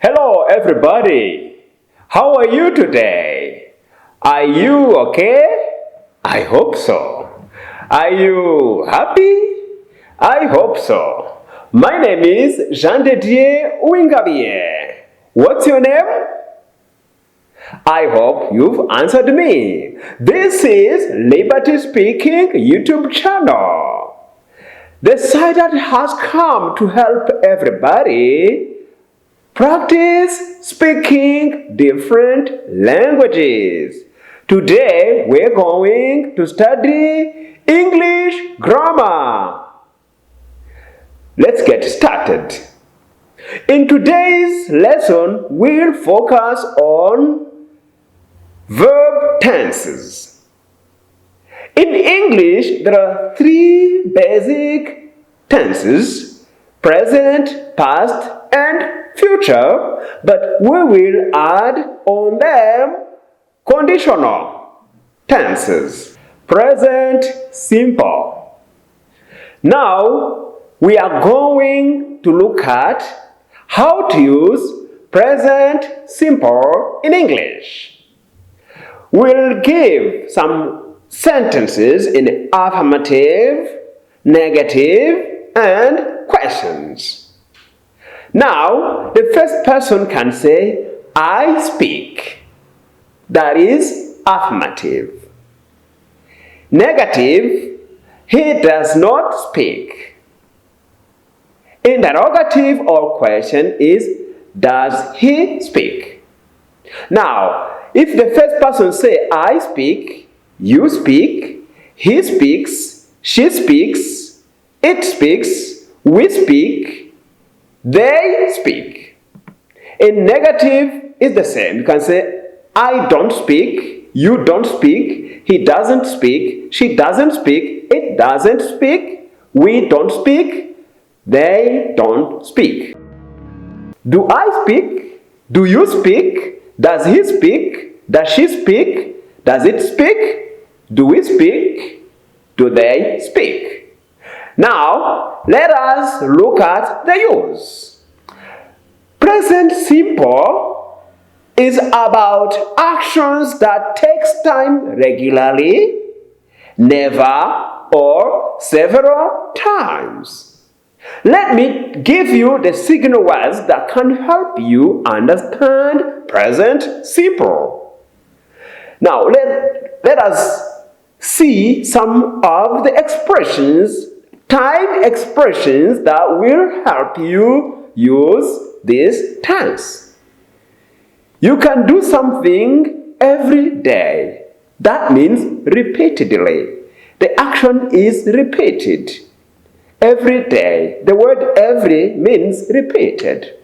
Hello, everybody. How are you today? Are you okay? I hope so. Are you happy? I hope so. My name is Jean de Dieu Uingabie. What's your name? I hope you've answered me. This is Liberty Speaking YouTube channel. The site that has come to help everybody practice speaking different languages. Today we're going to study English grammar. Let's get started. In today's lesson, we'll focus on verb tenses. In English, there are three basic tenses: present, past, and future, but we will add on them conditional tenses. Present simple. Now, we are going to look at how to use present simple in English. We'll give some sentences in affirmative, negative, and questions. Now, the first person can say, I speak. That is affirmative. Negative, he does not speak. Interrogative or question is, does he speak? Now, if the first person say, I speak, you speak, he speaks, she speaks, it speaks, we speak, they speak. In negative, it's the same. You can say, I don't speak, you don't speak, he doesn't speak, she doesn't speak, it doesn't speak, we don't speak, they don't speak. Do I speak? Do you speak? Does he speak? Does she speak? Does it speak? Do we speak? Do they speak? Now, let us look at the use. Present simple is about actions that takes time regularly, never, or several times. Let me give you the signal words that can help you understand present simple. Now, let us see some of the expressions, time expressions that will help you use this tense. You can do something every day. That means repeatedly. The action is repeated. Every day. The word every means repeated.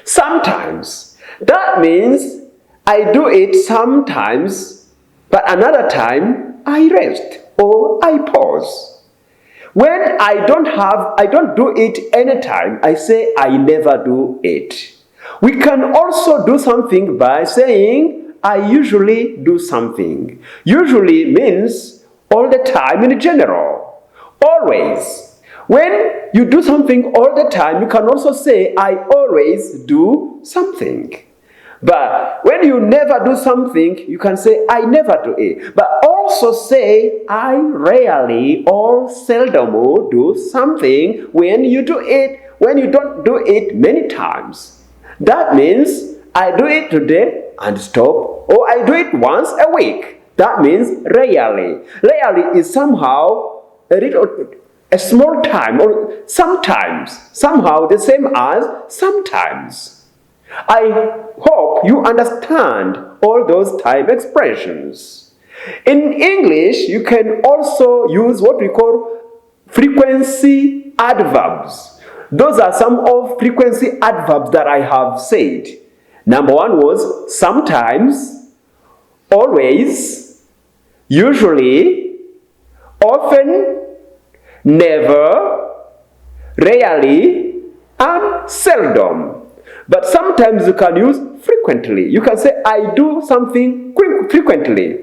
Sometimes. That means I do it sometimes, but another time I rest or I pause. When I don't do it anytime, I say I never do it. We can also do something by saying I usually do something. Usually means all the time in general. Always. When you do something all the time, you can also say, I always do something. But when you never do something, you can say, I never do it. But also say, I rarely or seldom do something when you do it, when you don't do it many times. That means, I do it today and stop, or I do it once a week. That means rarely. Rarely is somehow a small time, or sometimes, somehow the same as sometimes. I hope you understand all those time expressions. In English, you can also use what we call frequency adverbs. Those are some of frequency adverbs that I have said. Number one was sometimes, always, usually, often, never, rarely, and seldom. But sometimes you can use frequently. You can say, I do something frequently.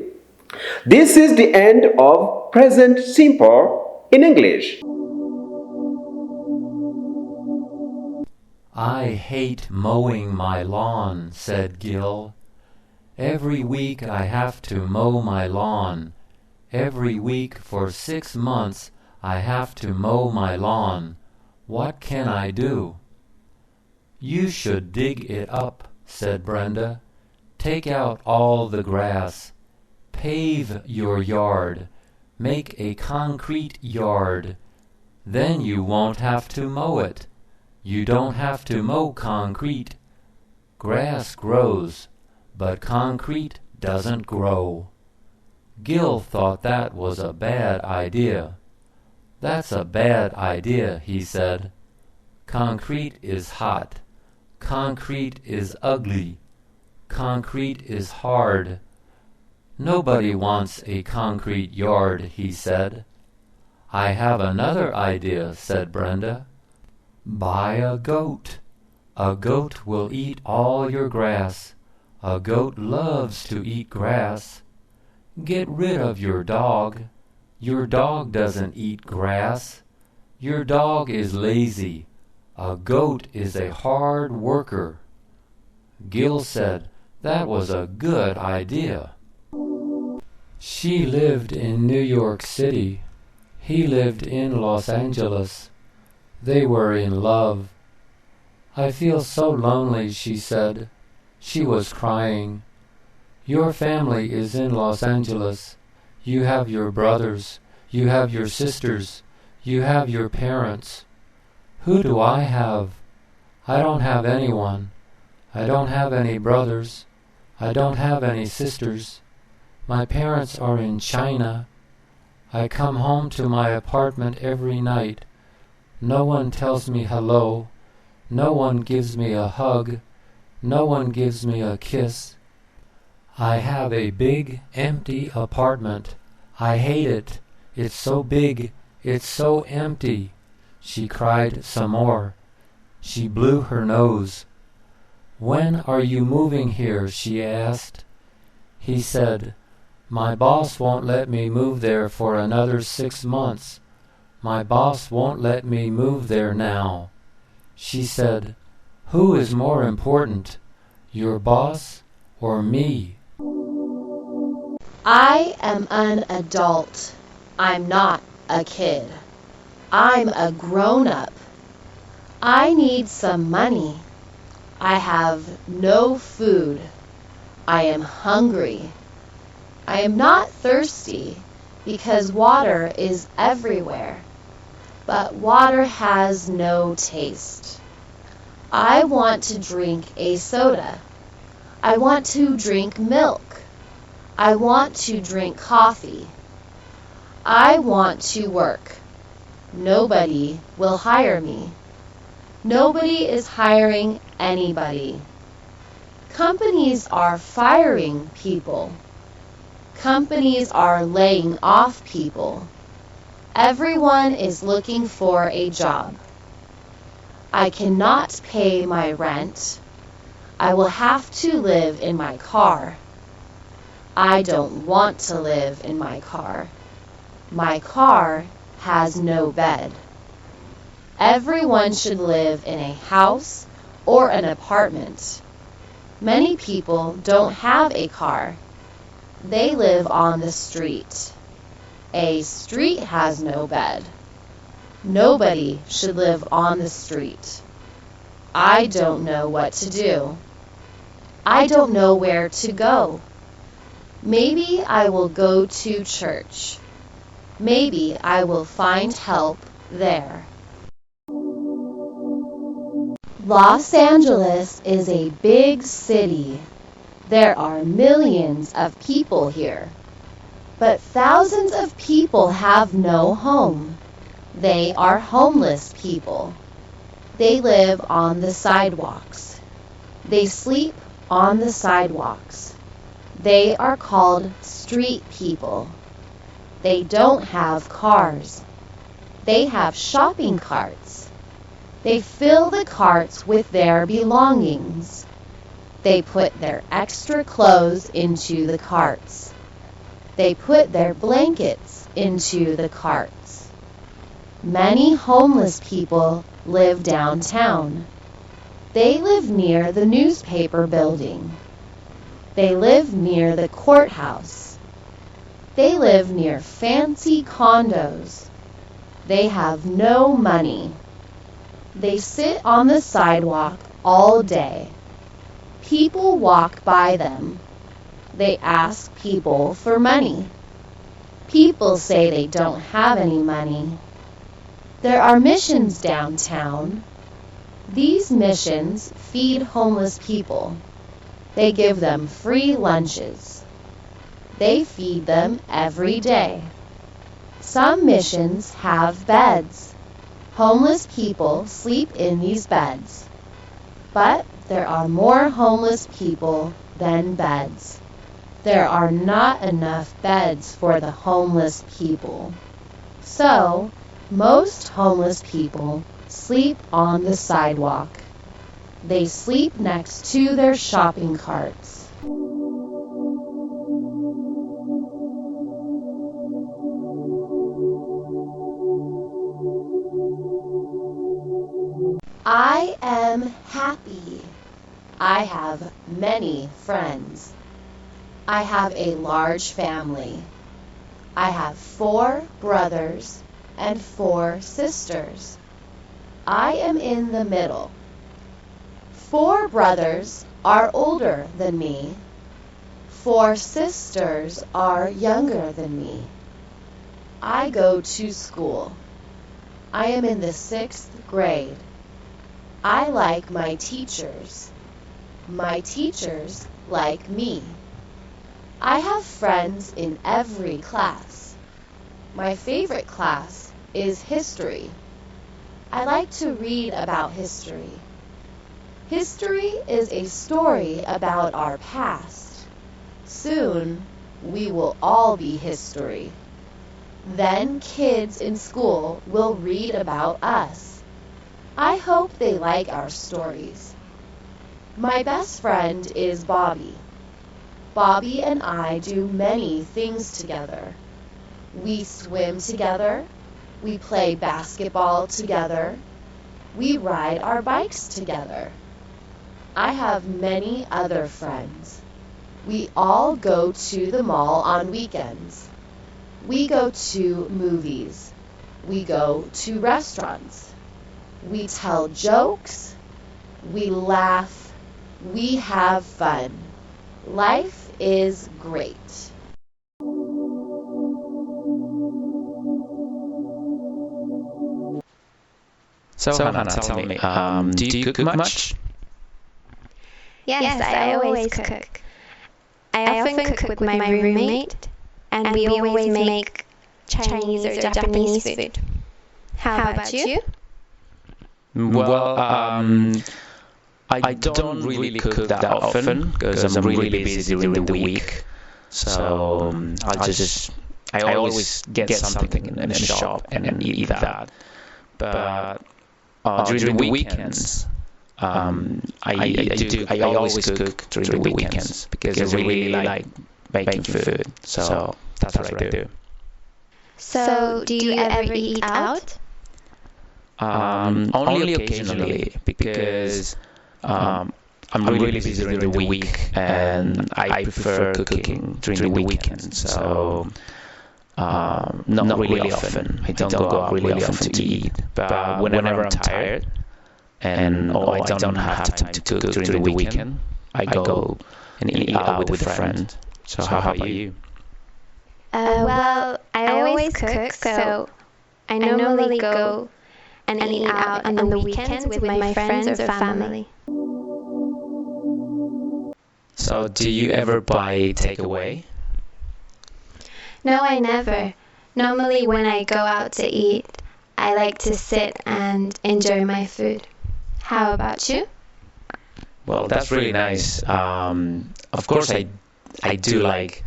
This is the end of present simple in English. "I hate mowing my lawn," said Gil. "Every week I have to mow my lawn. Every week for 6 months I have to mow my lawn. What can I do?" "You should dig it up," said Brenda. "Take out all the grass. Pave your yard. Make a concrete yard. Then you won't have to mow it. You don't have to mow concrete. Grass grows, but concrete doesn't grow." Gil thought that was a bad idea. "That's a bad idea," he said. "Concrete is hot. Concrete is ugly. Concrete is hard. Nobody wants a concrete yard," he said. "I have another idea," said Brenda. "Buy a goat. A goat will eat all your grass. A goat loves to eat grass. Get rid of your dog. Your dog doesn't eat grass. Your dog is lazy. A goat is a hard worker." Gil said that was a good idea. She lived in New York City. He lived in Los Angeles. They were in love. "I feel so lonely," she said. She was crying. "Your family is in Los Angeles. You have your brothers. You have your sisters. You have your parents. Who do I have? I don't have anyone. I don't have any brothers. I don't have any sisters. My parents are in China. I come home to my apartment every night. No one tells me hello. No one gives me a hug. No one gives me a kiss. I have a big, empty apartment. I hate it. It's so big. It's so empty." She cried some more. She blew her nose. "When are you moving here?" she asked. He said, "My boss won't let me move there for another 6 months. My boss won't let me move there now." She said, "Who is more important, your boss or me?" I am an adult. I'm not a kid. I'm a grown-up. I need some money. I have no food. I am hungry. I am not thirsty because water is everywhere, but water has no taste. I want to drink a soda. I want to drink milk. I want to drink coffee. I want to work. Nobody will hire me. Nobody is hiring anybody. Companies are firing people. Companies are laying off people. Everyone is looking for a job. I cannot pay my rent. I will have to live in my car. I don't want to live in my car. My car has no bed. Everyone should live in a house or an apartment. Many people don't have a car. They live on the street. A street has no bed. Nobody should live on the street. I don't know what to do. I don't know where to go. Maybe I will go to church. Maybe I will find help there. Los Angeles is a big city. There are millions of people here. But thousands of people have no home. They are homeless people. They live on the sidewalks. They sleep on the sidewalks. They are called street people. They don't have cars. They have shopping carts. They fill the carts with their belongings. They put their extra clothes into the carts. They put their blankets into the carts. Many homeless people live downtown. They live near the newspaper building. They live near the courthouse. They live near fancy condos. They have no money. They sit on the sidewalk all day. People walk by them. They ask people for money. People say they don't have any money. There are missions downtown. These missions feed homeless people. They give them free lunches. They feed them every day. Some missions have beds. Homeless people sleep in these beds. But there are more homeless people than beds. There are not enough beds for the homeless people. So, most homeless people sleep on the sidewalk. They sleep next to their shopping carts. I am happy. I have many friends. I have a large family. I have 4 brothers and 4 sisters. I am in the middle. 4 brothers are older than me. 4 sisters are younger than me. I go to school. I am in the 6th grade. I like my teachers. My teachers like me. I have friends in every class. My favorite class is history. I like to read about history. History is a story about our past. Soon, we will all be history. Then kids in school will read about us. I hope they like our stories. My best friend is Bobby. Bobby and I do many things together. We swim together. We play basketball together. We ride our bikes together. I have many other friends. We all go to the mall on weekends. We go to movies. We go to restaurants. We tell jokes. We laugh. We have fun. Life is great. So Hannah, tell me, do you cook much? Yes, I always cook. I often cook with my roommate, and we always make Chinese or Japanese food. How about you? Well, I don't really cook that often because I'm really busy during the week. So I always get something in the shop and eat that. But during the weekends, I always cook during the weekends because I really like making food. So that's what I do. So, do you ever eat out? Only occasionally because I'm really busy during the week and I prefer cooking during the weekends. So not really often. I don't go out really often to eat. But whenever I'm tired and I don't have time to cook during the weekend, I go and eat out with a friend. So how about you? Well, I always cook, so I normally go and eat out on the weekends with my friends or family. So do you ever buy takeaway? No, I never. Normally when I go out to eat, I like to sit and enjoy my food. How about you? Well, that's really nice. Of course, I do like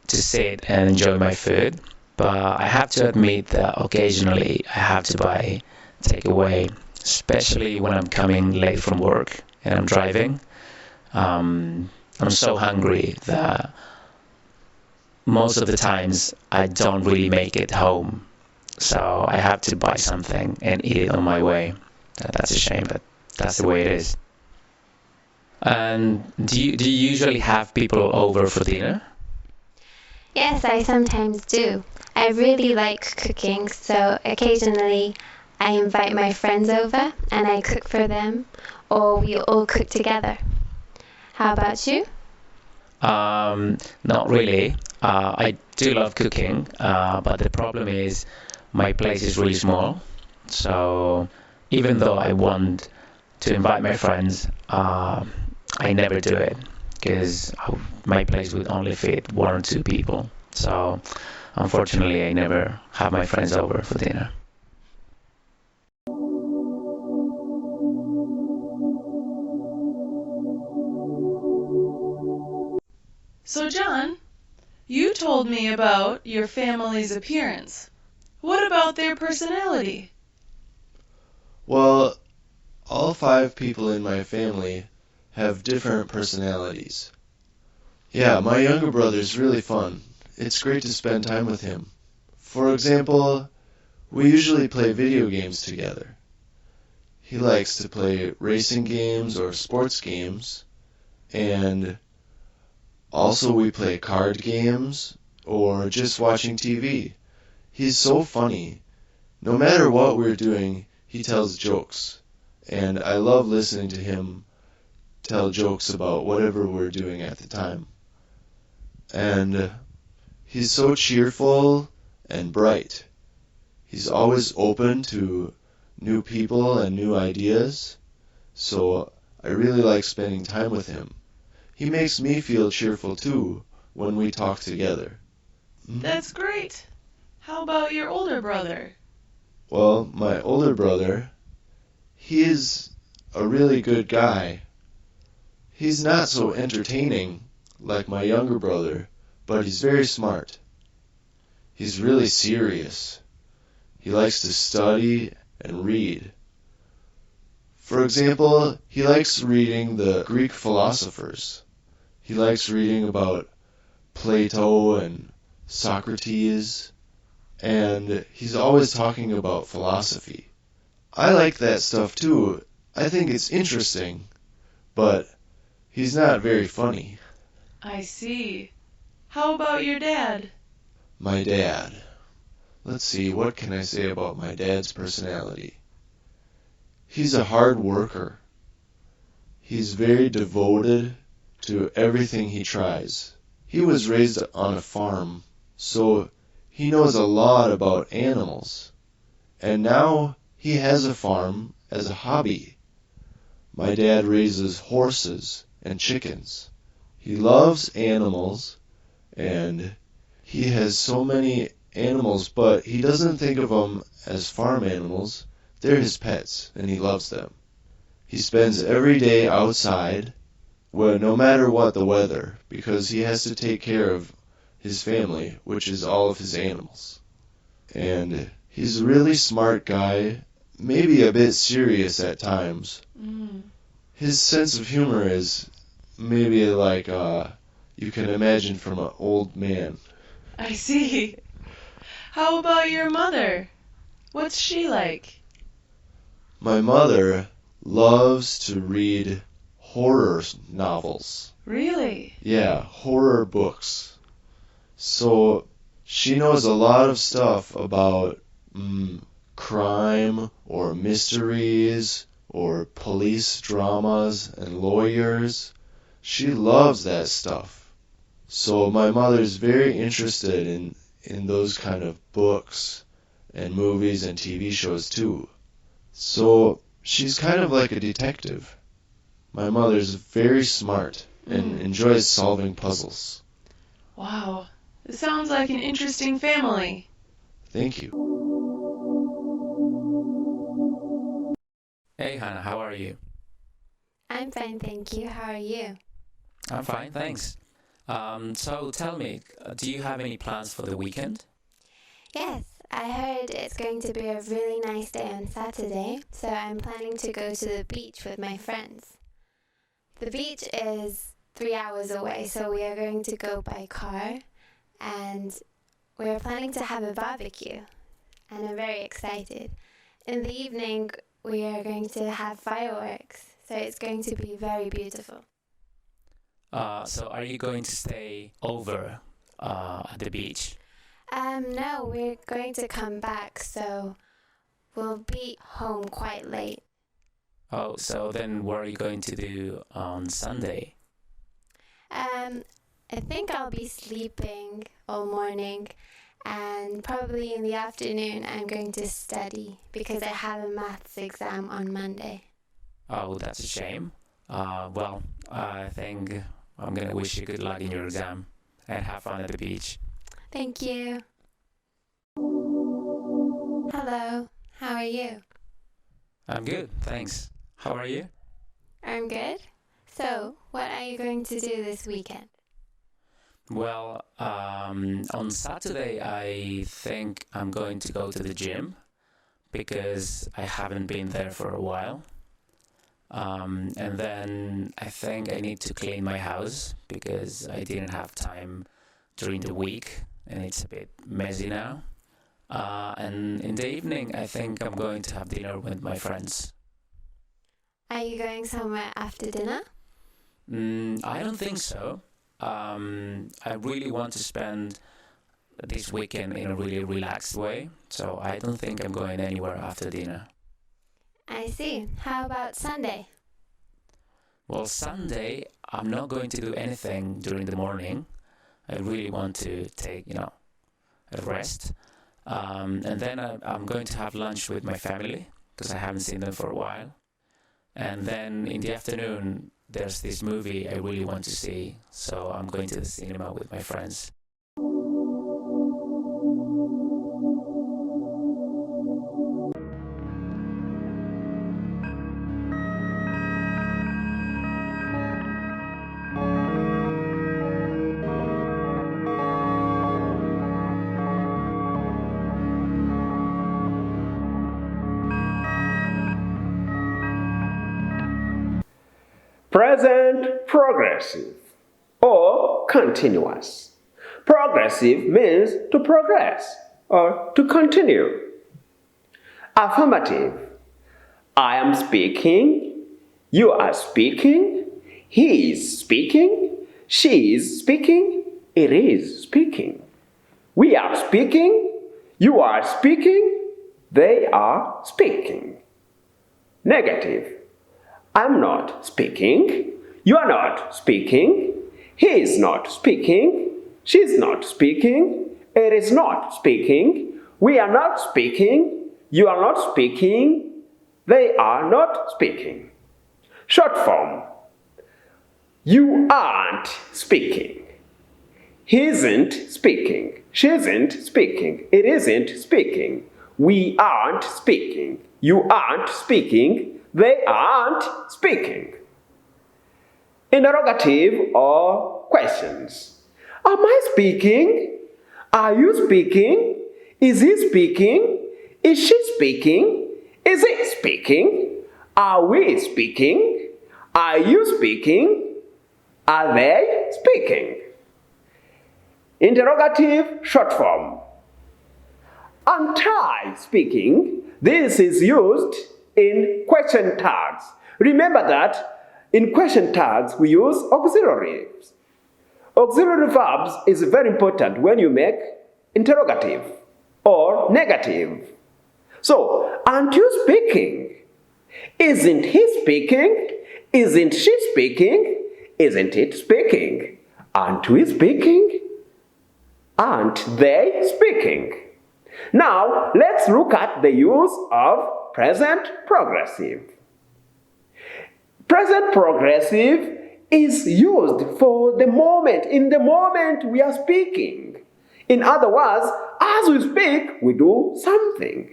to sit and enjoy my food, but I have to admit that occasionally I have to buy takeaway, especially when I'm coming late from work and I'm driving. I'm so hungry that most of the times I don't really make it home, so I have to buy something and eat it on my way. That's a shame, but that's the way it is. And do you usually have people over for dinner? Yes, I sometimes do. I really like cooking, so occasionally I invite my friends over and I cook for them, or we all cook together. How about you? Not really. I do love cooking, but the problem is my place is really small. So even though I want to invite my friends, I never do it because my place would only fit one or two people. So unfortunately, I never have my friends over for dinner. So, John, you told me about your family's appearance. What about their personality? Well, all 5 people in my family have different personalities. Yeah, my younger brother's really fun. It's great to spend time with him. For example, we usually play video games together. He likes to play racing games or sports games, and also we play card games or just watching TV. He's so funny. No matter what we're doing, he tells jokes, and I love listening to him tell jokes about whatever we're doing at the time. And he's so cheerful and bright. He's always open to new people and new ideas, so I really like spending time with him. He makes me feel cheerful too when we talk together. That's great. How about your older brother? Well, my older brother, he is a really good guy. He's not so entertaining like my younger brother, but he's very smart. He's really serious. He likes to study and read. For example, he likes reading the Greek philosophers. He likes reading about Plato and Socrates, and he's always talking about philosophy. I like that stuff too. I think it's interesting, but he's not very funny. I see. How about your dad? My dad. Let's see, what can I say about my dad's personality? He's a hard worker. He's very devoted to everything he tries. He was raised on a farm, so he knows a lot about animals. And now he has a farm as a hobby. My dad raises horses and chickens. He loves animals, and he has so many animals, but he doesn't think of them as farm animals. They're his pets, and he loves them. He spends every day outside, well, no matter what the weather, because he has to take care of his family, which is all of his animals. And he's a really smart guy, maybe a bit serious at times. His sense of humor is maybe like you can imagine from an old man. I see. How about your mother? What's she like? My mother loves to read horror novels. Really? Yeah, horror books. So she knows a lot of stuff about crime or mysteries or police dramas and lawyers. She loves that stuff. So my mother's very interested in those kind of books and movies and TV shows too. So she's kind of like a detective. My mother's very smart and enjoys solving puzzles. Wow. It sounds like an interesting family. Thank you. Hey Hannah, how are you? I'm fine, thank you. How are you? I'm fine, thanks. So tell me, do you have any plans for the weekend? Yes, I heard it's going to be a really nice day on Saturday, so I'm planning to go to the beach with my friends. The beach is 3 hours away, so we are going to go by car, and we are planning to have a barbecue, and I'm very excited. In the evening, we are going to have fireworks, so it's going to be very beautiful. So are you going to stay over at the beach? No, we're going to come back, so we'll be home quite late. Oh, so then what are you going to do on Sunday? I think I'll be sleeping all morning, and probably in the afternoon I'm going to study because I have a maths exam on Monday. Oh, that's a shame. Well, I think I'm gonna wish you good luck in your exam and have fun at the beach. Thank you. Hello, how are you? I'm good, thanks. How are you? I'm good. So, what are you going to do this weekend? Well, on Saturday I think I'm going to go to the gym because I haven't been there for a while. And then I think I need to clean my house because I didn't have time during the week and it's a bit messy now. And in the evening I think I'm going to have dinner with my friends. Are you going somewhere after dinner? I don't think so. I really want to spend this weekend in a really relaxed way, so I don't think I'm going anywhere after dinner. I see. How about Sunday? Well, Sunday, I'm not going to do anything during the morning. I really want to take, a rest. And then I'm going to have lunch with my family because I haven't seen them for a while. And then in the afternoon, there's this movie I really want to see, so I'm going to the cinema with my friends. Present progressive or continuous. Progressive means to progress or to continue. Affirmative. I am speaking. You are speaking. He is speaking. She is speaking. It is speaking. We are speaking. You are speaking. They are speaking. Negative. I'm not speaking. You are not speaking. He is not speaking. She is not speaking. It is not speaking. We are not speaking. You are not speaking. They are not speaking. Short form. You aren't speaking. He isn't speaking. She isn't speaking. It isn't speaking. We aren't speaking. You aren't speaking. They aren't speaking. Interrogative or questions. Am I speaking? Are you speaking? Is he speaking? Is she speaking? Is it speaking? Are we speaking? Are you speaking? Are they speaking? Interrogative short form. Aren't I speaking? This is used in question tags. Remember that in question tags we use auxiliaries. Auxiliary verbs is very important when you make interrogative or negative. So, aren't you speaking? Isn't he speaking? Isn't she speaking? Isn't it speaking? Aren't we speaking? Aren't they speaking? Now, let's look at the use of present progressive. Present progressive is used for the moment. In the moment we are speaking. In other words, as we speak, we do something.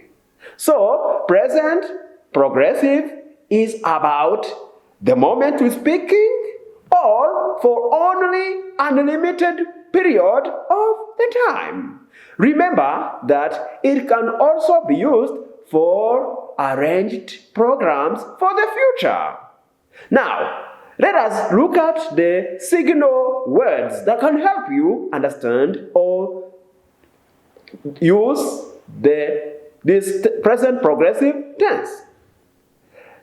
So, present progressive is about the moment we're speaking or for only unlimited period of the time. Remember that it can also be used for arranged programs for the future. Now, let us look at the signal words that can help you understand or use this present progressive tense.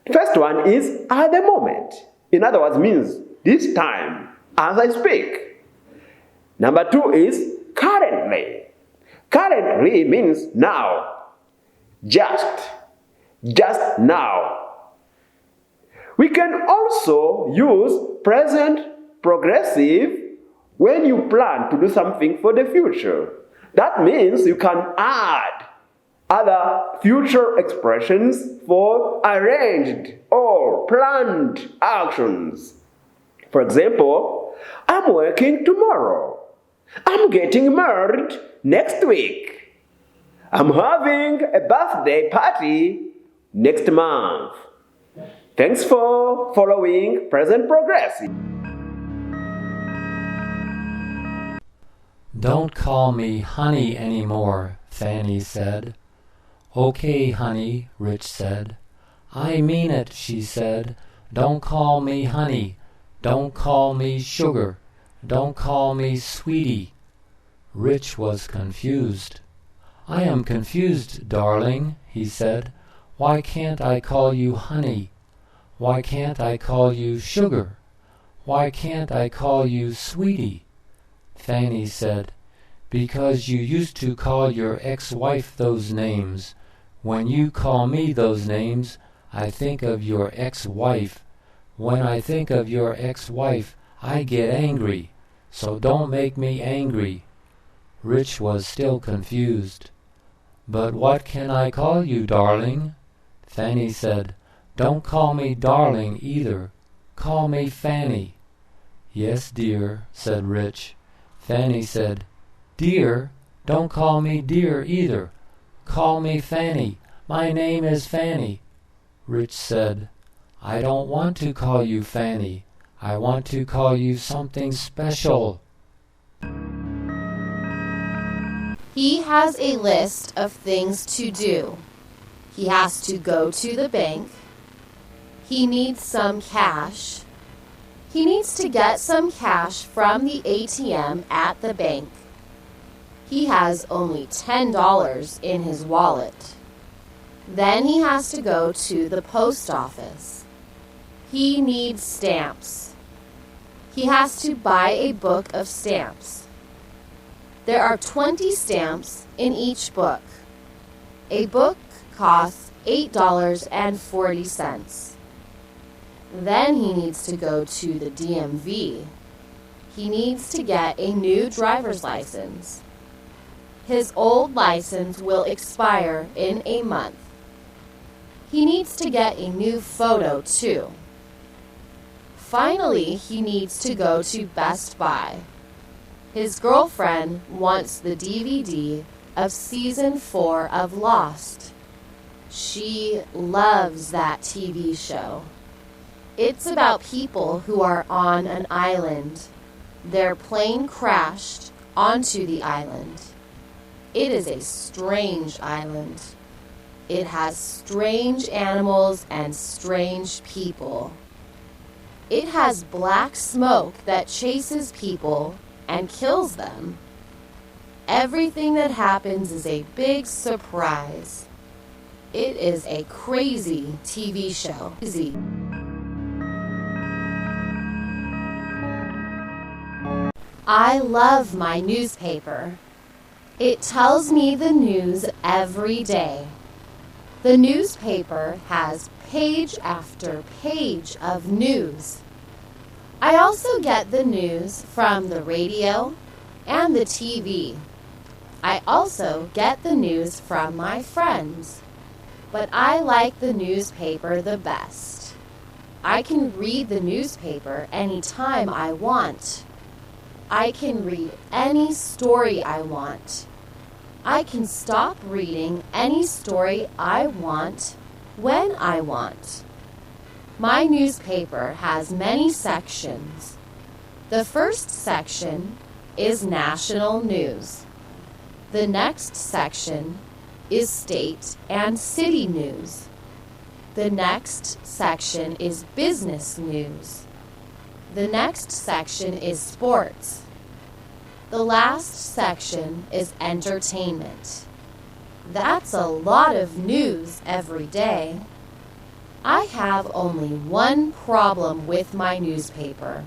The first one is at the moment. In other words, means this time, as I speak. Number 2 is currently. Currently means now. Just now. We can also use present progressive when you plan to do something for the future. That means you can add other future expressions for arranged or planned actions. For example, I'm working tomorrow. I'm getting married next week. I'm having a birthday party next month. Thanks for following present progressive. Don't call me honey anymore, Fanny said. Okay, honey, Rich said. I mean it, she said. Don't call me honey. Don't call me sugar. Don't call me sweetie. Rich was confused. I am confused, darling, he said. Why can't I call you honey? Why can't I call you sugar? Why can't I call you sweetie? Fanny said, because you used to call your ex-wife those names. When you call me those names, I think of your ex-wife. When I think of your ex-wife, I get angry. So don't make me angry. Rich was still confused. But what can I call you, darling? Fanny said, don't call me darling either. Call me Fanny. Yes, dear, said Rich. Fanny said, dear, don't call me dear either. Call me Fanny. My name is Fanny. Rich said, I don't want to call you Fanny. I want to call you something special. He has a list of things to do. He has to go to the bank. He needs some cash. He needs to get some cash from the ATM at the bank. He has only $10 in his wallet. Then he has to go to the post office. He needs stamps. He has to buy a book of stamps. There are 20 stamps in each book. A book costs $8.40. Then he needs to go to the DMV. He needs to get a new driver's license. His old license will expire in a month. He needs to get a new photo too. Finally, he needs to go to Best Buy. His girlfriend wants the DVD of Season 4 of Lost. She loves that TV show. It's about people who are on an island. Their plane crashed onto the island. It is a strange island. It has strange animals and strange people. It has black smoke that chases people and kills them. Everything that happens is a big surprise. It is a crazy TV show. I love my newspaper. It tells me the news every day. The newspaper has page after page of news. I also get the news from the radio and the TV. I also get the news from my friends. But I like the newspaper the best. I can read the newspaper anytime I want. I can read any story I want. I can stop reading any story I want when I want. My newspaper has many sections. The first section is national news. The next section is state and city news. The next section is business news. The next section is sports. The last section is entertainment. That's a lot of news every day. I have only one problem with my newspaper.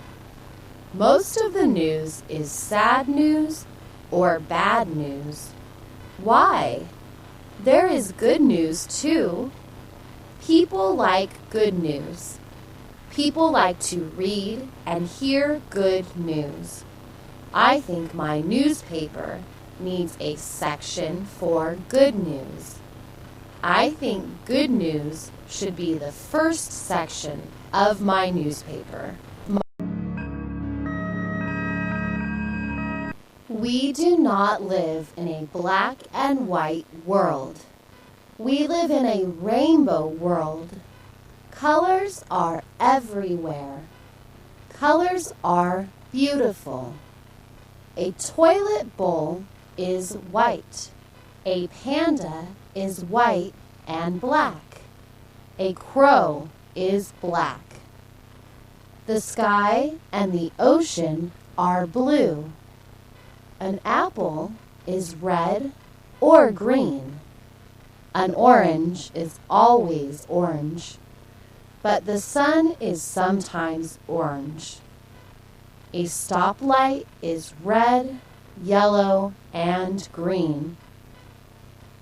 Most of the news is sad news or bad news. Why? There is good news too. People like good news. People like to read and hear good news. I think my newspaper needs a section for good news. I think good news should be the first section of my newspaper. We do not live in a black and white world. We live in a rainbow world. Colors are everywhere. Colors are beautiful. A toilet bowl is white. A panda is white and black. A crow is black. The sky and the ocean are blue. An apple is red or green. An orange is always orange, but the sun is sometimes orange. A stoplight is red, yellow, and green.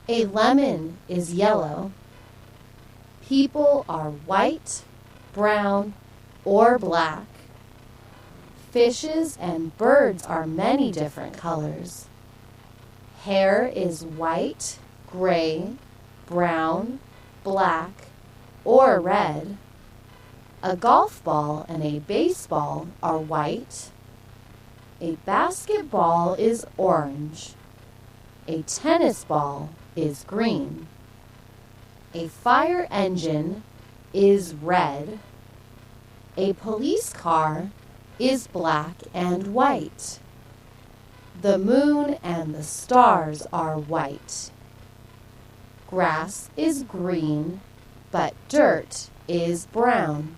A lemon is yellow. People are white, brown, or black. Fishes and birds are many different colors. Hair is white, gray, brown, black, or red. A golf ball and a baseball are white. A basketball is orange. A tennis ball is green. A fire engine is red. A police car is black and white. The moon and the stars are white. Grass is green, but dirt is brown.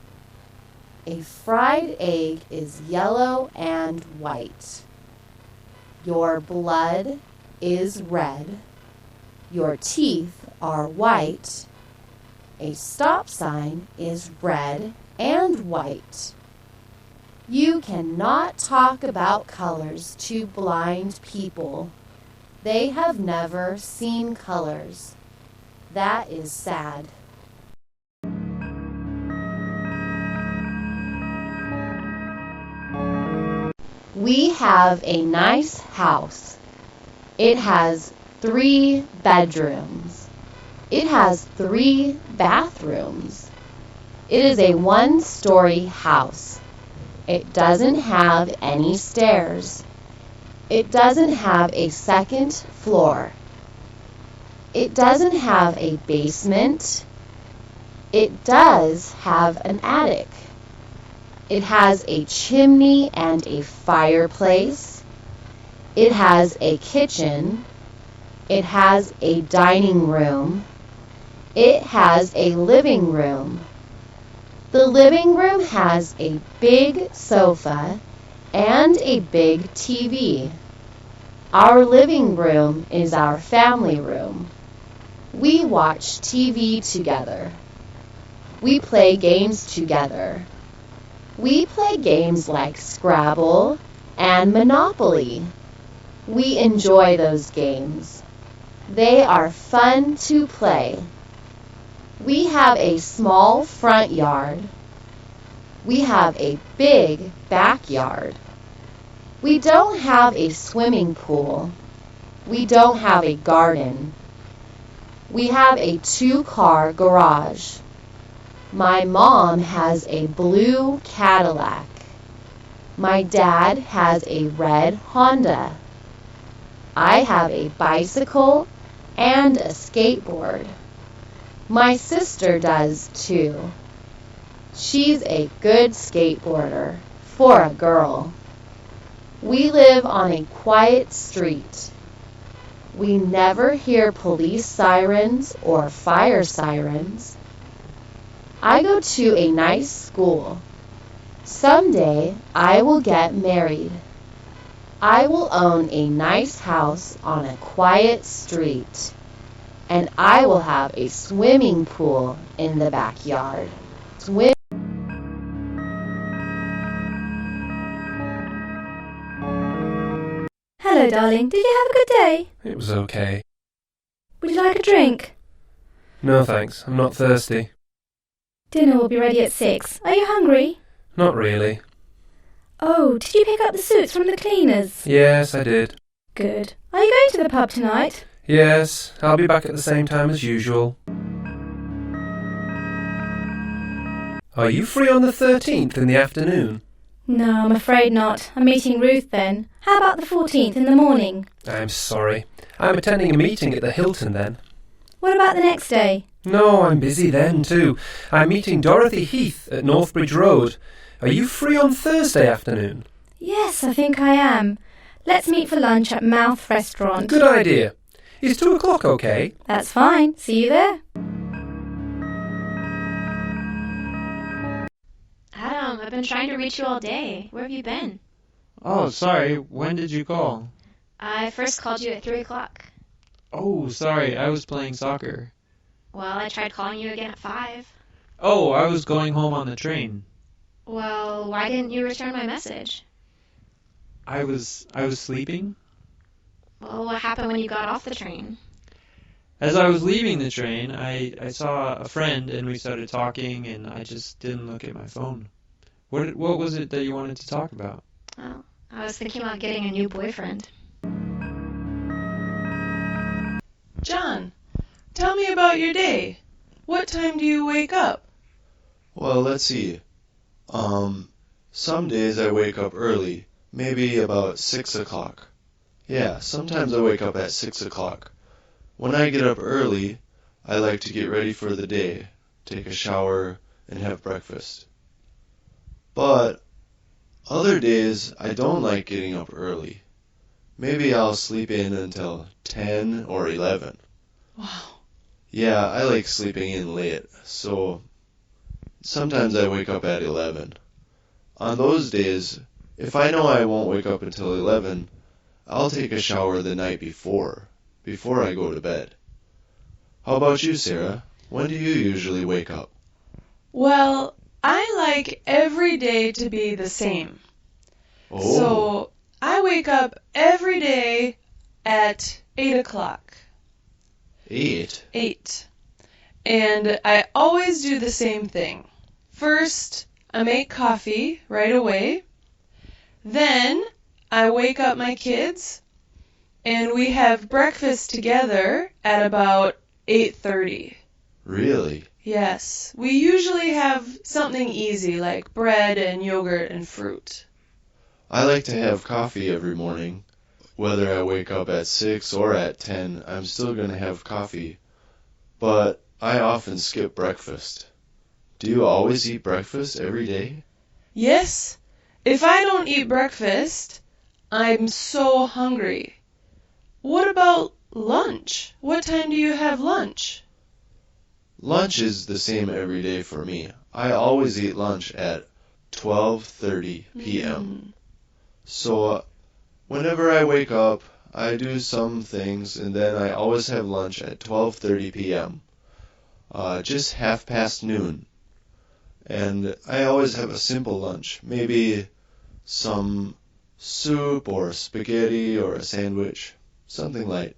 A fried egg is yellow and white. Your blood is red. Your teeth are white. A stop sign is red and white. You cannot talk about colors to blind people. They have never seen colors. That is sad. We have a nice house. It has 3 bedrooms. It has 3 bathrooms. It is a 1-story house. It doesn't have any stairs. It doesn't have a second floor. It doesn't have a basement. It does have an attic. It has a chimney and a fireplace. It has a kitchen. It has a dining room. It has a living room. The living room has a big sofa and a big TV. Our living room is our family room. We watch TV together. We play games together. We play games like Scrabble and Monopoly. We enjoy those games. They are fun to play. We have a small front yard. We have a big backyard. We don't have a swimming pool. We don't have a garden. We have a 2-car garage. My mom has a blue Cadillac. My dad has a red Honda. I have a bicycle and a skateboard. My sister does too. She's a good skateboarder for a girl. We live on a quiet street. We never hear police sirens or fire sirens. I go to a nice school. Someday I will get married. I will own a nice house on a quiet street. And I will have a swimming pool in the backyard. darling. Did you have a good day? It was okay. Would you like a drink? No thanks, I'm not thirsty. Dinner will be ready at 6. Are you hungry? Not really. Oh, did you pick up the suits from the cleaners? Yes, I did. Good. Are you going to the pub tonight? Yes, I'll be back at the same time as usual. Are you free on the 13th in the afternoon? No, I'm afraid not. I'm meeting Ruth then. How about the 14th in the morning? I'm sorry. I'm attending a meeting at the Hilton then. What about the next day? No, I'm busy then too. I'm meeting Dorothy Heath at Northbridge Road. Are you free on Thursday afternoon? Yes, I think I am. Let's meet for lunch at Mouth Restaurant. Good idea. Is 2 o'clock okay? That's fine. See you there. Adam, I've been trying to reach you all day. Where have you been? Oh, sorry. When did you call? I first called you at 3 o'clock. Oh, sorry. I was playing soccer. Well, I tried calling you again at 5. Oh, I was going home on the train. Well, why didn't you return my message? I was sleeping. Well, what happened when you got off the train? As I was leaving the train, I saw a friend and we started talking and I just didn't look at my phone. What was it that you wanted to talk about? Oh, I was thinking about getting a new boyfriend. John, tell me about your day. What time do you wake up? Well, let's see. Some days I wake up early, maybe about 6 o'clock. Yeah, sometimes I wake up at 6 o'clock. When I get up early, I like to get ready for the day, take a shower, and have breakfast. But other days, I don't like getting up early. Maybe I'll sleep in until 10 or 11. Wow. Yeah, I like sleeping in late, so sometimes I wake up at 11. On those days, if I know I won't wake up until 11, I'll take a shower the night before I go to bed. How about you, Sarah? When do you usually wake up? Well, I like every day to be the same. Oh. So I wake up every day at 8 o'clock. 8? 8. And I always do the same thing. First, I make coffee right away. Then I wake up my kids and we have breakfast together at about 8:30. Really? Yes. We usually have something easy like bread and yogurt and fruit. I like to have coffee every morning. Whether I wake up at 6 or at 10, I'm still going to have coffee. But I often skip breakfast. Do you always eat breakfast every day? Yes. If I don't eat breakfast, I'm so hungry. What about lunch? What time do you have lunch? Lunch is the same every day for me. I always eat lunch at 12:30 p.m. So whenever I wake up, I do some things and then I always have lunch at 12:30 p.m. Just half past noon. And I always have a simple lunch, maybe some soup or spaghetti or a sandwich, something light.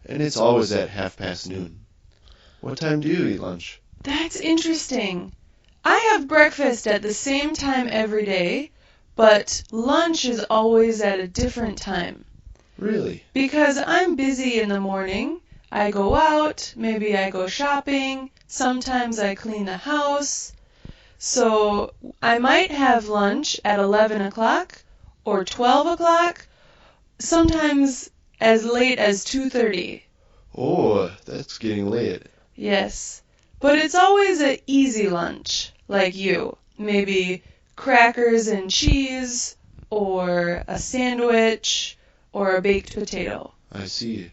And it's always at half past noon. What time do you eat lunch? That's interesting. I have breakfast at the same time every day, but lunch is always at a different time. Really? Because I'm busy in the morning. I go out, maybe I go shopping, sometimes I clean the house. So I might have lunch at 11 o'clock or 12 o'clock, sometimes as late as 2:30. Oh, that's getting late. Yes, but it's always an easy lunch, like you. Maybe crackers and cheese, or a sandwich, or a baked potato. I see.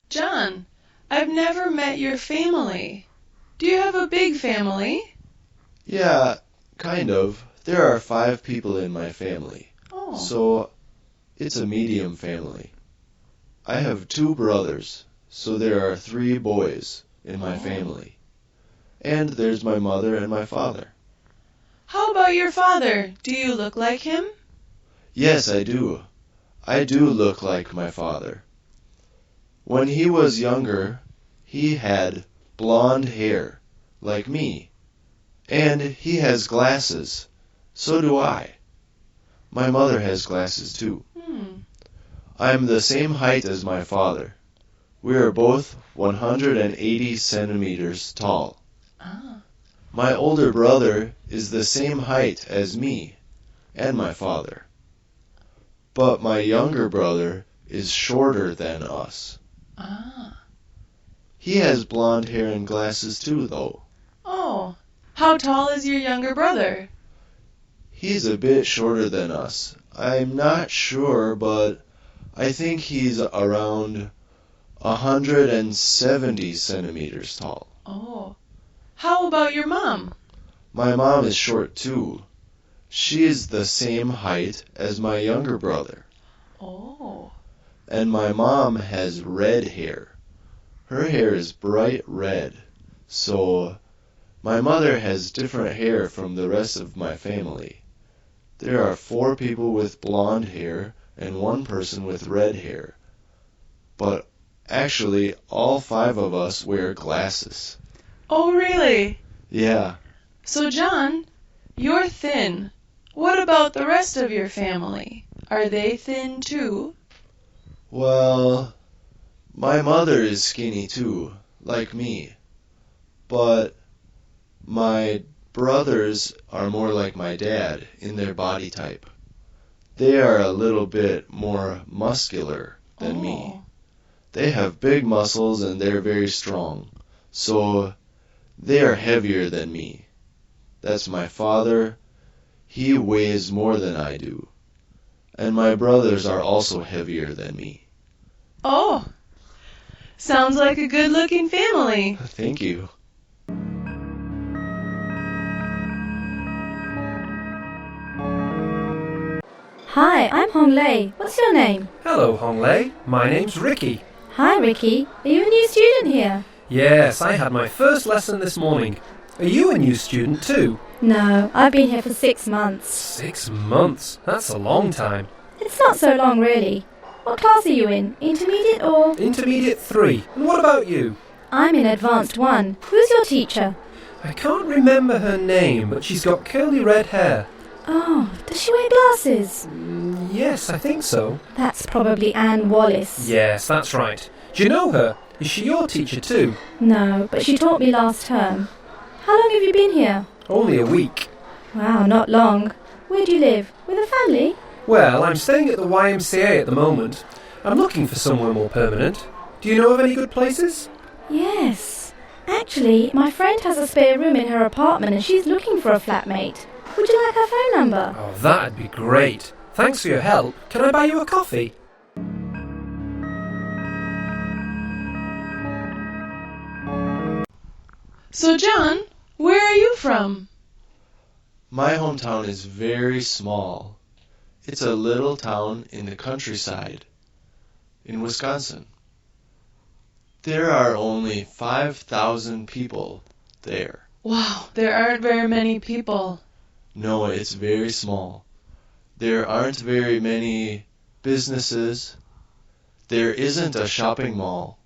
John, I've never met your family. Do you have a big family? Yeah, kind of. There are 5 people in my family. Oh. So it's a medium family. I have 2 brothers, so there are 3 boys in my family. And there's my mother and my father. How about your father? Do you look like him? Yes, I do. I do look like my father. When he was younger, he had blonde hair, like me. And he has glasses. So do I. My mother has glasses too. I'm the same height as my father. We are both 180 centimeters tall. My older brother is the same height as me and my father. But my younger brother is shorter than us. He has blonde hair and glasses too, though. Oh, how tall is your younger brother? He's a bit shorter than us. I'm not sure, but I think he's around 170 centimeters tall. Oh, how about your mom? My mom is short too. She is the same height as my younger brother. Oh. And my mom has red hair. Her hair is bright red. So my mother has different hair from the rest of my family. There are 4 people with blonde hair and 1 person with red hair. But actually, all 5 of us wear glasses. Oh, really? Yeah. So, John, you're thin. What about the rest of your family? Are they thin too? Well, my mother is skinny too, like me. But my brothers are more like my dad in their body type. They are a little bit more muscular than me. They have big muscles and they're very strong. So they are heavier than me. That's my father. He weighs more than I do. And my brothers are also heavier than me. Oh, sounds like a good-looking family. Thank you. Hi, I'm Hong Lei. What's your name? Hello, Hong Lei. My name's Ricky. Hi, Ricky. Are you a new student here? Yes, I had my first lesson this morning. Are you a new student too? No, I've been here for 6 months. 6 months? That's a long time. It's not so long, really. What class are you in? Intermediate or...? Intermediate 3. And what about you? I'm in Advanced 1. Who's your teacher? I can't remember her name, but she's got curly red hair. Oh, does she wear glasses? Yes, I think so. That's probably Anne Wallace. Yes, that's right. Do you know her? Is she your teacher too? No, but she taught me last term. How long have you been here? Only a week. Wow, not long. Where do you live? With a family? Well, I'm staying at the YMCA at the moment. I'm looking for somewhere more permanent. Do you know of any good places? Yes. Actually, my friend has a spare room in her apartment and she's looking for a flatmate. Would you like her phone number? Oh, that'd be great. Thanks for your help. Can I buy you a coffee? So, John, where are you from? My hometown is very small. It's a little town in the countryside in Wisconsin. There are only 5,000 people there. Wow, there aren't very many people. No, it's very small. There aren't very many businesses. There isn't a shopping mall.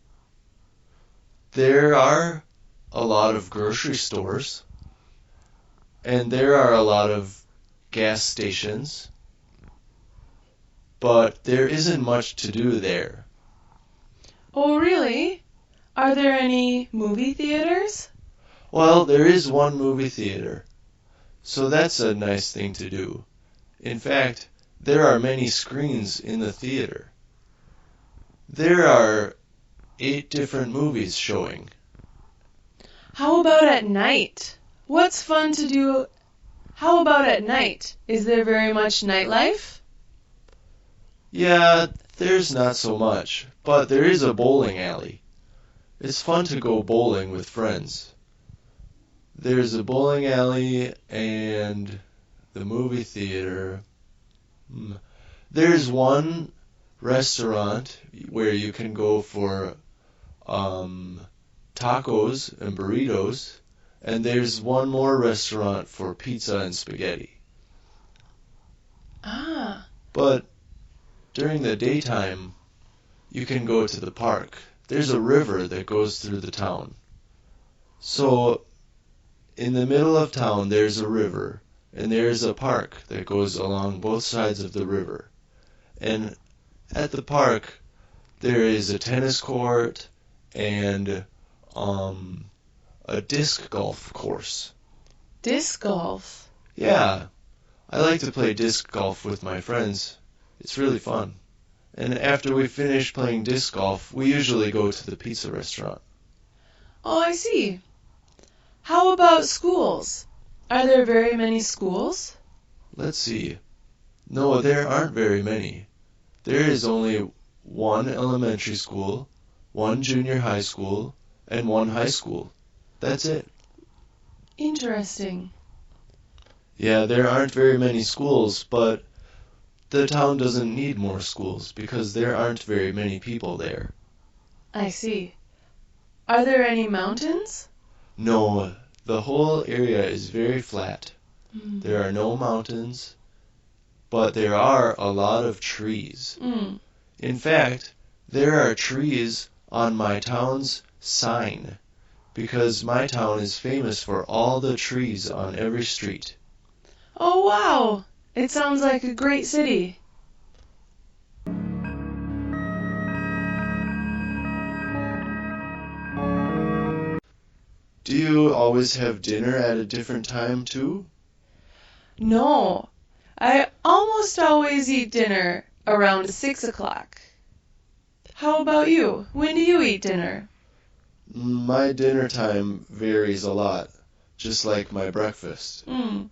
There are a lot of grocery stores. And there are a lot of gas stations. But there isn't much to do there. Oh, really? Are there any movie theaters? Well, there is one movie theater. So that's a nice thing to do. In fact, there are many screens in the theater. There are 8 different movies showing. How about at night? What's fun to do? How about at night? Is there very much nightlife? Yeah, there's not so much, but there is a bowling alley. It's fun to go bowling with friends. There's a bowling alley and the movie theater. There's one restaurant where you can go for tacos and burritos, and there's one more restaurant for pizza and spaghetti. Ah, But during the daytime, you can go to the park. There's a river that goes through the town. So, in the middle of town, there's a river, and there's a park that goes along both sides of the river. And at the park, there is a tennis court and a disc golf course. disc golf. Yeah, I like to play disc golf with my friends. It's really fun. And after we finish playing disc golf, we usually go to the pizza restaurant. Oh, I see. How about schools? Are there very many schools? Let's see. No, there aren't very many. There is only one elementary school, one junior high school, and one high school. That's it. Interesting. Yeah, there aren't very many schools, but the town doesn't need more schools because there aren't very many people there. I see. Are there any mountains? No, the whole area is very flat. Mm. There are no mountains, but there are a lot of trees. Mm. In fact, there are trees on my town's sign because my town is famous for all the trees on every street. Oh, wow. It sounds like a great city. Do you always have dinner at a different time too? No, I almost always eat dinner around 6 o'clock. How about you? When do you eat dinner? My dinner time varies a lot, just like my breakfast. Mm.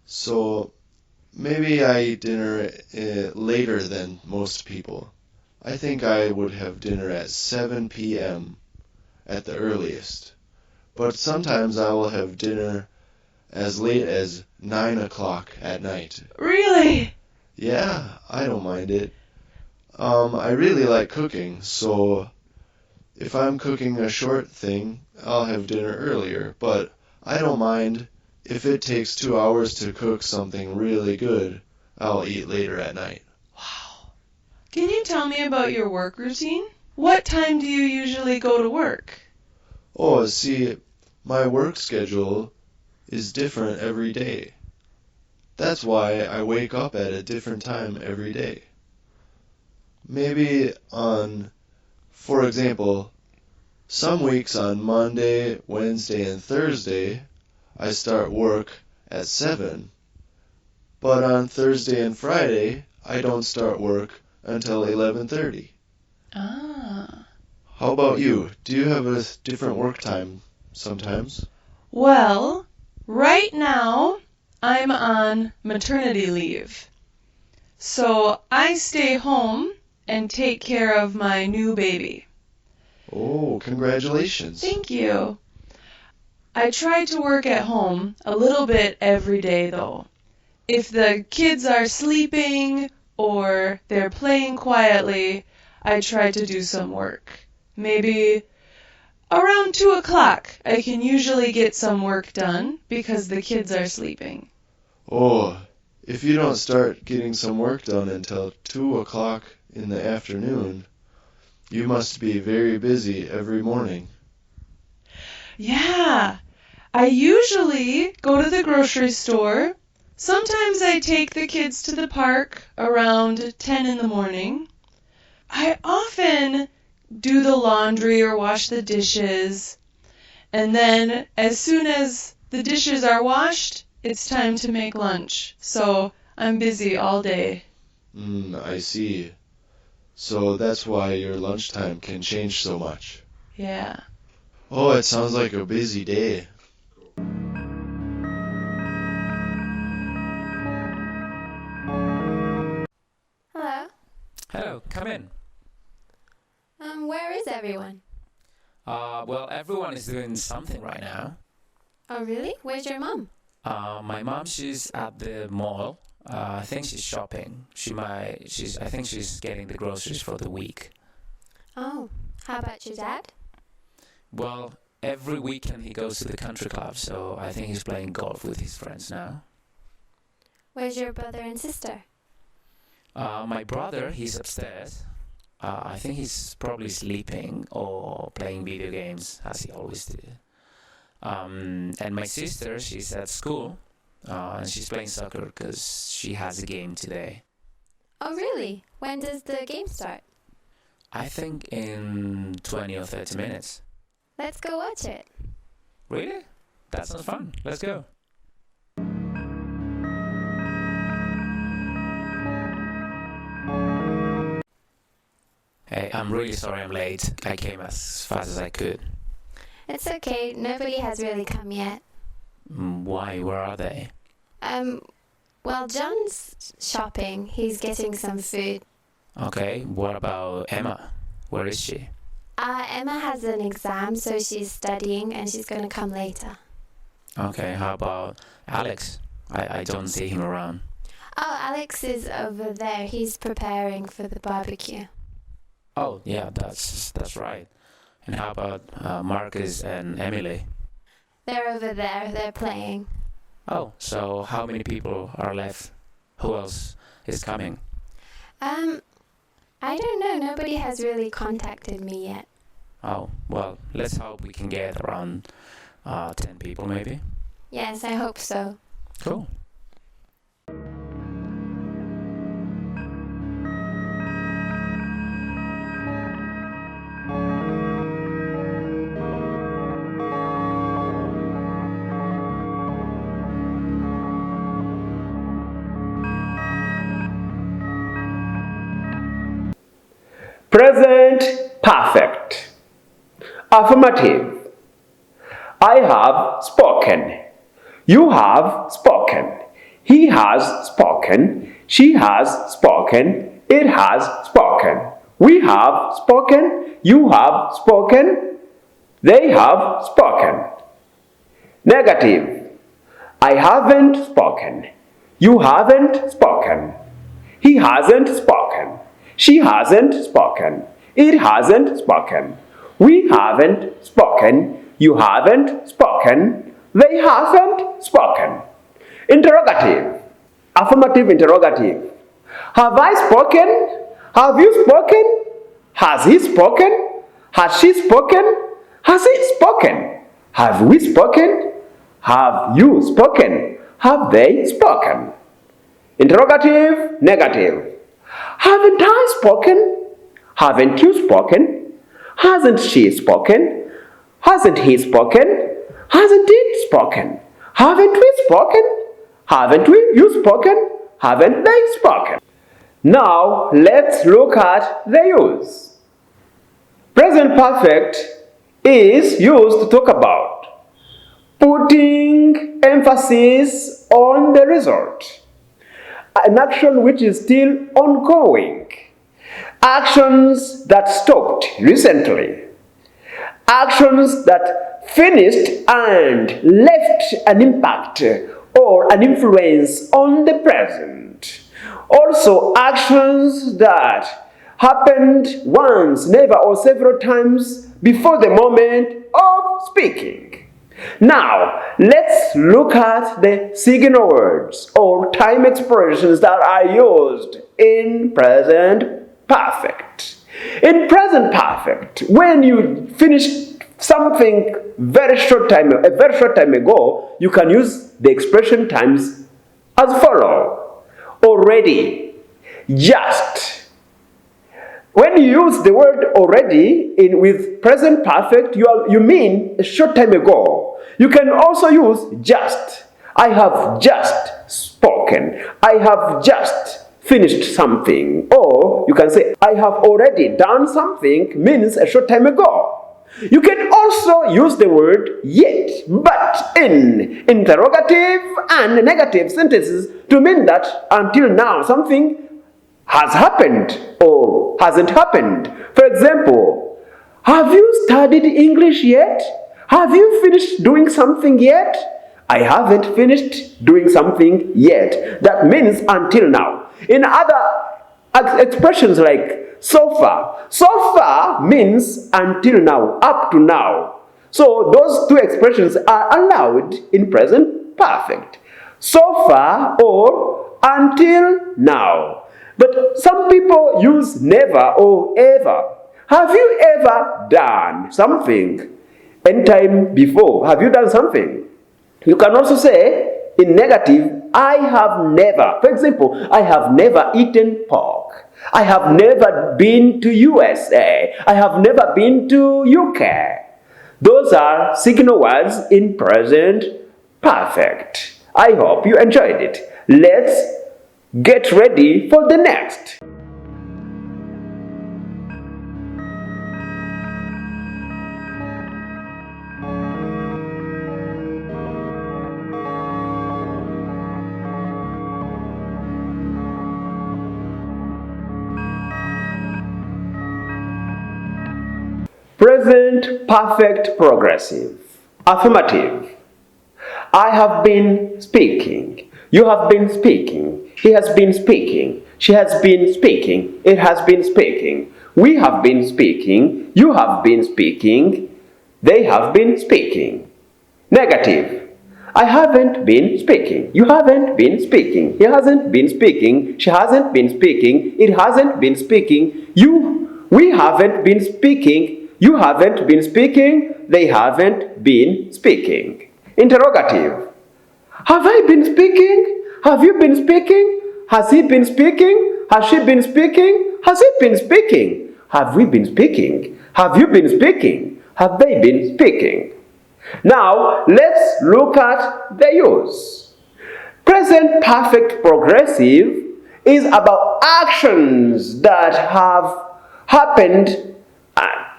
So maybe I eat dinner later than most people. I think I would have dinner at 7 p.m. at the earliest. But sometimes I will have dinner as late as 9 o'clock at night. Really? Yeah, I don't mind it. I really like cooking, so if I'm cooking a short thing, I'll have dinner earlier, but I don't mind if it takes 2 hours to cook something really good, I'll eat later at night. Wow. Can you tell me about your work routine? What time do you usually go to work? Oh, see, my work schedule is different every day. That's why I wake up at a different time every day. Maybe for example, some weeks on Monday, Wednesday, and Thursday, I start work at 7. But on Thursday and Friday, I don't start work until 11:30. Ah. How about you? Do you have a different work time sometimes? Well, right now I'm on maternity leave. So I stay home and take care of my new baby. Oh, congratulations. Thank you. I try to work at home a little bit every day though. If the kids are sleeping or they're playing quietly, I try to do some work. Maybe around 2 o'clock I can usually get some work done because the kids are sleeping. Oh, if you don't start getting some work done until 2 o'clock in the afternoon, you must be very busy every morning. Yeah, I usually go to the grocery store. Sometimes I take the kids to the park around 10 in the morning. I often do the laundry or wash the dishes. And then as soon as the dishes are washed, it's time to make lunch. So I'm busy all day. I see. So that's why your lunchtime can change so much. Yeah. Oh, it sounds like a busy day. Hello. Hello, come in. Where is everyone? Well, everyone is doing something right now. Oh, really? Where's your mom? My mom, she's at the mall. I think she's shopping. I think she's getting the groceries for the week. Oh, how about your dad? Well, every weekend he goes to the country club, so I think he's playing golf with his friends now. Where's your brother and sister? My brother, he's upstairs. I think he's probably sleeping or playing video games, as he always did. And my sister, she's at school, and she's playing soccer because she has a game today. Oh, really? When does the game start? I think in 20 or 30 minutes. Let's go watch it. Really? That sounds fun. Let's go. Hey, I'm really sorry I'm late. I came as fast as I could. It's okay. Nobody has really come yet. Why? Where are they? Well, John's shopping. He's getting some food. Okay, what about Emma? Where is she? Emma has an exam, so she's studying and she's going to come later. Okay, how about Alex? I don't see him around. Oh, Alex is over there. He's preparing for the barbecue. Oh, yeah, that's right. And how about Marcus and Emily? They're over there. They're playing. Oh, so how many people are left? Who else is coming? I don't know. Nobody has really contacted me yet. Oh, well, let's hope we can get around 10 people maybe. Yes, I hope so. Cool. Present perfect. Affirmative. I have spoken. You have spoken. He has spoken. She has spoken. It has spoken. We have spoken. You have spoken. They have spoken. Negative. I haven't spoken. You haven't spoken. He hasn't spoken. She hasn't spoken. It hasn't spoken. We haven't spoken. You haven't spoken. They haven't spoken. Interrogative. Affirmative interrogative. Have I spoken? Have you spoken? Has he spoken? Has she spoken? Has it spoken? Have we spoken? Have you spoken? Have they spoken? Interrogative, negative. Haven't I spoken? Haven't you spoken? Hasn't she spoken? Hasn't he spoken? Hasn't it spoken? Haven't we spoken? Haven't you spoken? Haven't they spoken? Now let's look at the use. Present perfect is used to talk about putting emphasis on the result. An action which is still ongoing. Actions that stopped recently. Actions that finished and left an impact or an influence on the present. Also, actions that happened once, never, or several times before the moment of speaking. Now, let's look at the signal words or time expressions that are used in present perfect. In present perfect, when you finish something a very short time ago, you can use the expression times as follow. Already, just. When you use the word already with present perfect, you mean a short time ago. You can also use just. I have just spoken. I have just finished something. Or you can say, I have already done something, means a short time ago. You can also use the word yet, but in interrogative and negative sentences to mean that until now something has happened or hasn't happened. For example, have you studied English yet? Have you finished doing something yet? I haven't finished doing something yet. That means until now. In other expressions like so far means until now, up to now. So those two expressions are allowed in present perfect. So far or until now. But some people use never or ever. Have you ever done something anytime before? Have you done something? You can also say in negative, I have never. For example, I have never eaten pork. I have never been to USA. I have never been to UK. Those are signal words in present perfect. I hope you enjoyed it. Let's get ready for the next. Present perfect progressive. Affirmative. I have been speaking. You have been speaking. He has been speaking. She has been speaking. It has been speaking. We have been speaking. You have been speaking. They have been speaking. Negative. I haven't been speaking. You haven't been speaking. He hasn't been speaking. She hasn't been speaking. It hasn't been speaking. We haven't been speaking. You haven't been speaking. They haven't been speaking. Interrogative. Have I been speaking? Have you been speaking? Has he been speaking? Has she been speaking? Has it been speaking? Have we been speaking? Have you been speaking? Have they been speaking? Now, let's look at the use. Present perfect progressive is about actions that have happened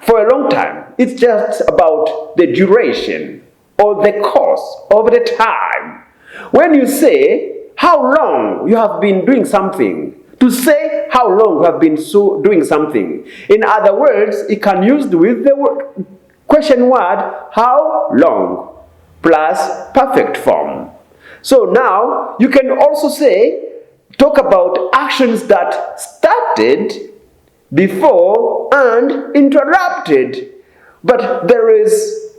for a long time. It's just about the duration or the course of the time. When you say how long you have been doing something, to say how long you have been doing something. In other words, it can be used with the question word how long plus perfect form. So now you can also talk about actions that started before and interrupted, but there is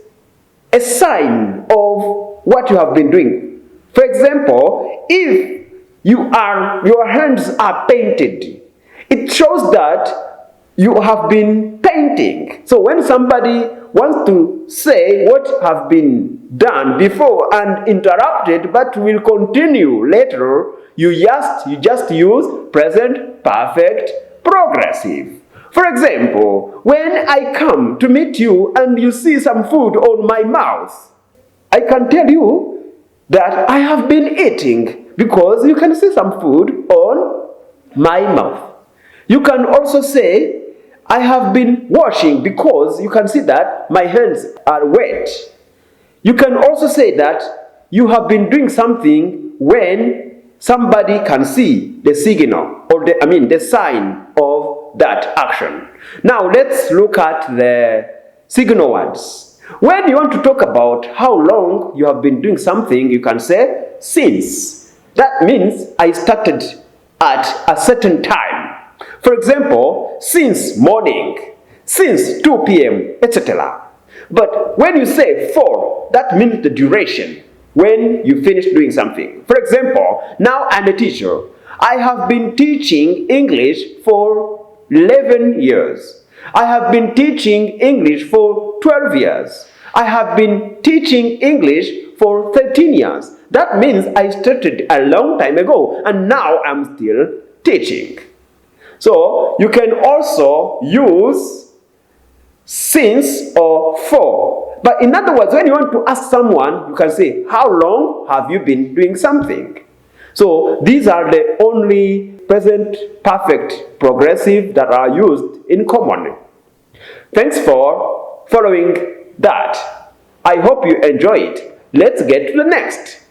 a sign of what you have been doing. For example, if your hands are painted, it shows that you have been painting. So when somebody wants to say what have been done before and interrupted but will continue later, you just use present perfect progressive. For example, when I come to meet you and you see some food on my mouth, I can tell you that I have been eating because you can see some food on my mouth. You can also say, I have been washing because you can see that my hands are wet. You can also say that you have been doing something when somebody can see the signal or the sign of that action. Now let's look at the signal words. When you want to talk about how long you have been doing something, you can say since. That means I started at a certain time. For example, since morning, since 2 p.m., etc. But when you say for, that means the duration, when you finish doing something. For example, now I'm a teacher. I have been teaching English for 11 years. I have been teaching English for 12 years. I have been teaching English for 13 years. That means I started a long time ago and now I'm still teaching. So you can also use since or for. But in other words, when you want to ask someone, you can say, how long have you been doing something? So these are the only present perfect progressive that are used in common. Thanks for following that. I hope you enjoy it. Let's get to the next.